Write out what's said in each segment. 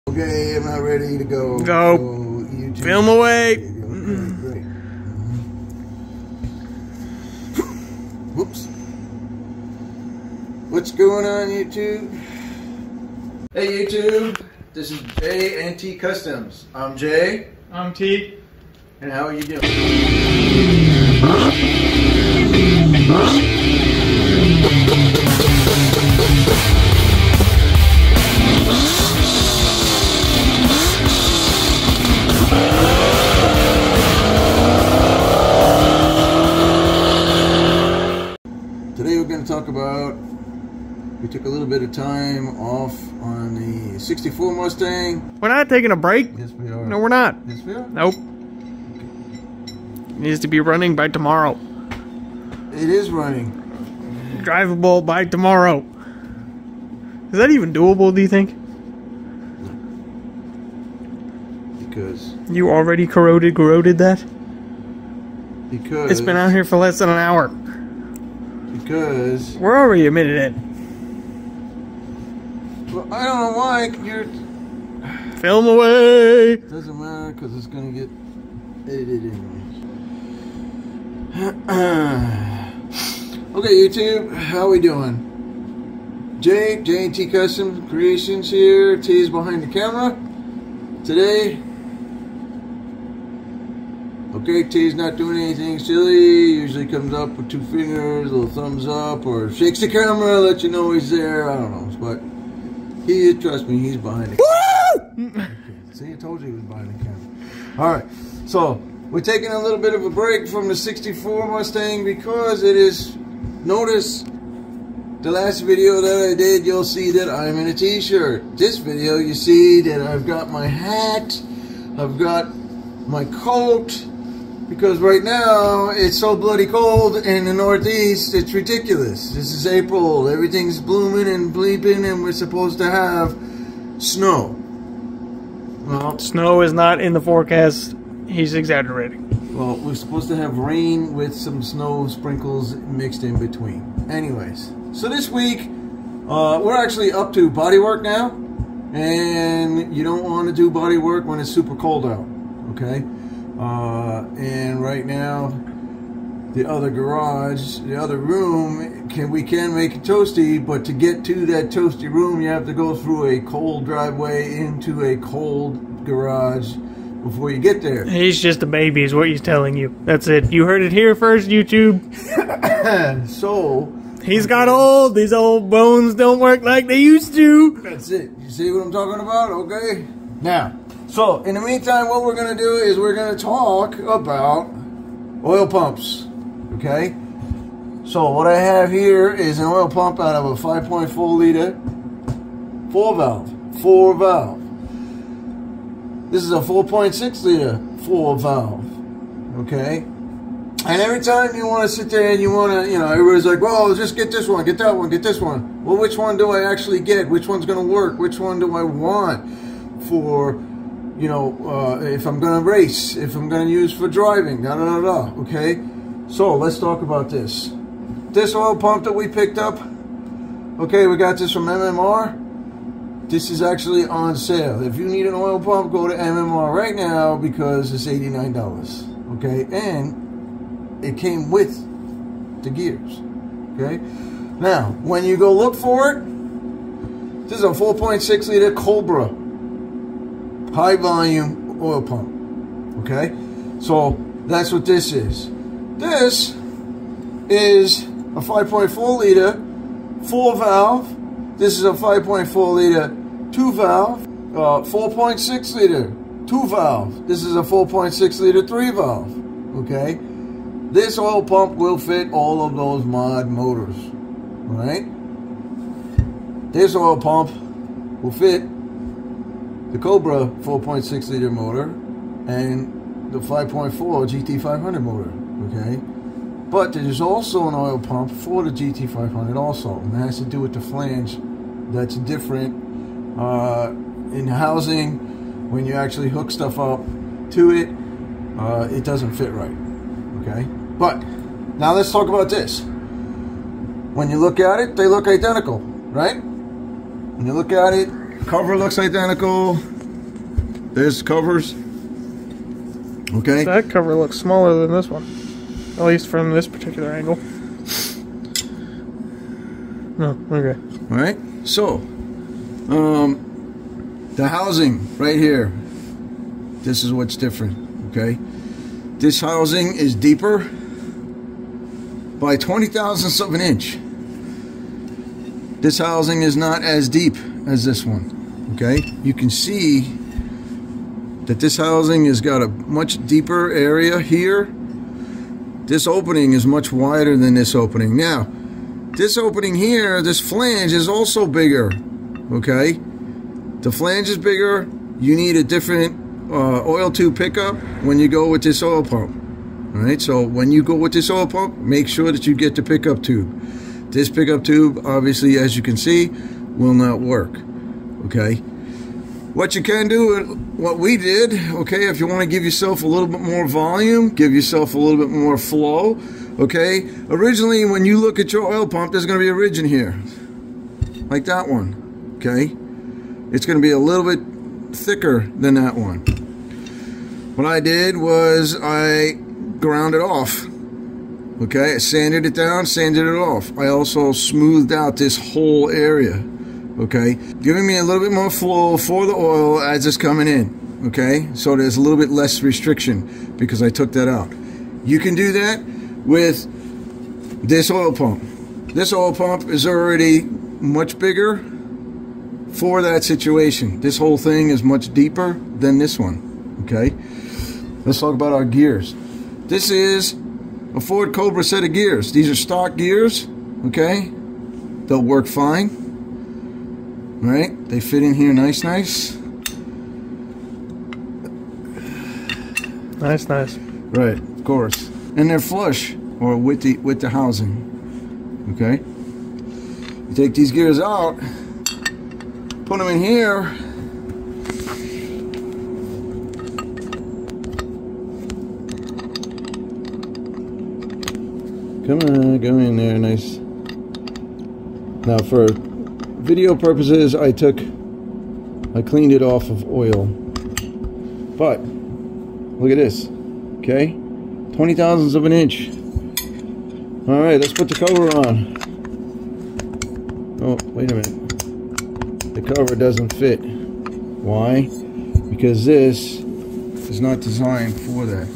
Okay, I'm not ready to go. Go. So YouTube. Film away. Okay, great. Whoops. What's going on, YouTube? Hey, YouTube. This is JNT Customs. I'm Jay. I'm T. And how are you doing? Today we're going to talk about, we took a little bit of time off on the 64 Mustang. We're not taking a break. Yes, we are. No, we're not. Yes, we are. Nope. It needs to be running by tomorrow. It is running. Drivable by tomorrow. Is that even doable, do you think? Because You already corroded that? Because It's been out here for less than an hour. Because We're already a minute in. well, I don't know why you're. Film away. Doesn't matter because it's gonna get edited anyway. Okay, YouTube, how we doing? JNT Customcreations here. T's behind the camera today. Okay, T's not doing anything silly. Usually comes up with two fingers, a little thumbs up, or shakes the camera, let you know he's there. I don't know, but he, trust me, he's behind the camera. Okay. See, I told you he was behind the camera. All right, so we're taking a little bit of a break from the 64 Mustang because it is. Notice the last video that I did, you'll see that I'm in a t-shirt. This video, you see that I've got my hat, I've got my coat. Because right now, it's so bloody cold in the Northeast, it's ridiculous. This is April, everything's blooming and bleeping, and we're supposed to have snow. Well, Snow is not in the forecast. He's exaggerating. well, we're supposed to have rain with some snow sprinkles mixed in between. Anyways, so this week, we're actually up to body work now. And you don't want to do body work when it's super cold out, okay? And right now, the other garage, the other room, we can make it toasty, but to get to that toasty room, you have to go through a cold driveway into a cold garage before you get there. He's just a baby is what he's telling you. That's it. You heard it here first, YouTube. So, He's got old. These old bones don't work like they used to. that's it. You see what I'm talking about? Okay? Now, so in the meantime, what we're going to do is we're going to talk about oil pumps. Okay? So what I have here is an oil pump out of a 5.4 liter 4 valve. This is a 4.6 liter 4 valve. Okay? And every time you want to sit there and you want to, everybody's like, well, just get this one, get that one, get this one. Well, which one do I actually get? Which one's going to work? Which one do I want for, if I'm going to race, if I'm going to use for driving, okay? So let's talk about this. This oil pump that we picked up, okay, we got this from MMR. This is actually on sale. If you need an oil pump, go to MMR right now because it's $89, okay? And it came with the gears, okay? Now, when you go look for it, this is a 4.6 liter Cobra high volume oil pump, okay? So that's what this is. This is a 5.4 liter 4 valve. This is a 5.4 liter 2 valve, 4.6 liter 2 valve. This is a 4.6 liter 3 valve, okay? This oil pump will fit all of those mod motors, right? This oil pump will fit the Cobra 4.6 liter motor and the 5.4 GT500 motor, okay? But there's also an oil pump for the GT500 also, and that has to do with the flange. That's different in housing. When you actually hook stuff up to it, it doesn't fit right, okay? But now let's talk about this. When you look at it, they look identical, right? When you look at it, cover looks identical, There's covers. Okay. That cover looks smaller than this one, at least from this particular angle. No, okay. All right. So, the housing right here. This is what's different. Okay. This housing is deeper by 20 thousandths of an inch. This housing is not as deep as this one. Okay. You can see that this housing has got a much deeper area here. This opening is much wider than this opening. Now, this opening here, this flange is also bigger. Okay. The flange is bigger. You need a different oil tube pickup when you go with this oil pump. All right, so when you go with this oil pump, make sure that you get the pickup tube. This pickup tube, obviously, as you can see, will not work. Okay, what you can do, what we did, okay, if you want to give yourself a little bit more volume, give yourself a little bit more flow, okay, originally when you look at your oil pump, there's going to be a ridge in here, like that one, okay. It's going to be a little bit thicker than that one. What I did was I ground it off. Okay, I sanded it down, sanded it off. I also smoothed out this whole area. Okay, giving me a little bit more flow for the oil as it's coming in. Okay, so there's a little bit less restriction because I took that out. You can do that with this oil pump. This oil pump is already much bigger for that situation. This whole thing is much deeper than this one. Okay, let's talk about our gears. This is a Ford Cobra set of gears. These are stock gears. Okay, they'll work fine. All right, they fit in here nice. Nice. Right, of course, and they're flush or with the housing. Okay, you take these gears out, put them in here. Come on, go in there, nice. Now for video purposes, I cleaned it off of oil. But, look at this, okay? 20 thousandths of an inch. All right, let's put the cover on. Oh, wait a minute. The cover doesn't fit. Why? Because this is not designed for that.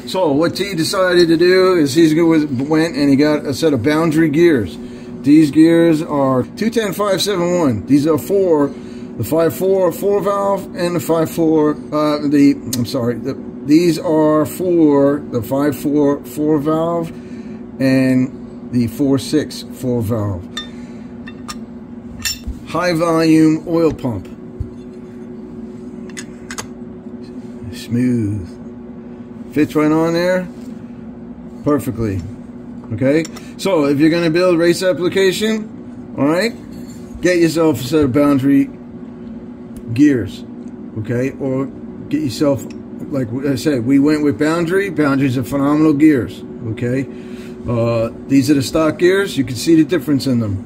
So what T decided to do is went and he got a set of boundary gears. These gears are 210-571. These are for the 5.4 4-valve and the 5.4. These are for the 5.4 4-valve and the 4.6 4-valve. High volume oil pump. Smooth. Fits right on there perfectly. Okay, so if you're going to build race application, all right, get yourself a set of boundary gears. Okay, or get yourself, like I said, we went with boundary. Boundaries are phenomenal gears. Okay, these are the stock gears. You can see the difference in them.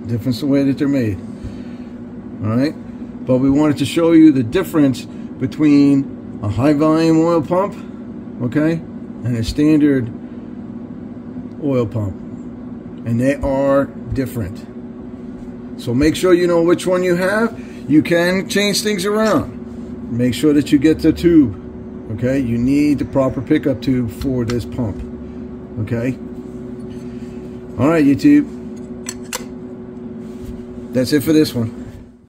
Difference in the way that they're made. All right, but we wanted to show you the difference between a high volume oil pump, okay, and a standard oil pump, and they are different. So make sure you know which one you have. You can change things around. Make sure that you get the tube. Okay, you need the proper pickup tube for this pump. Okay. All right, YouTube. That's it for this one.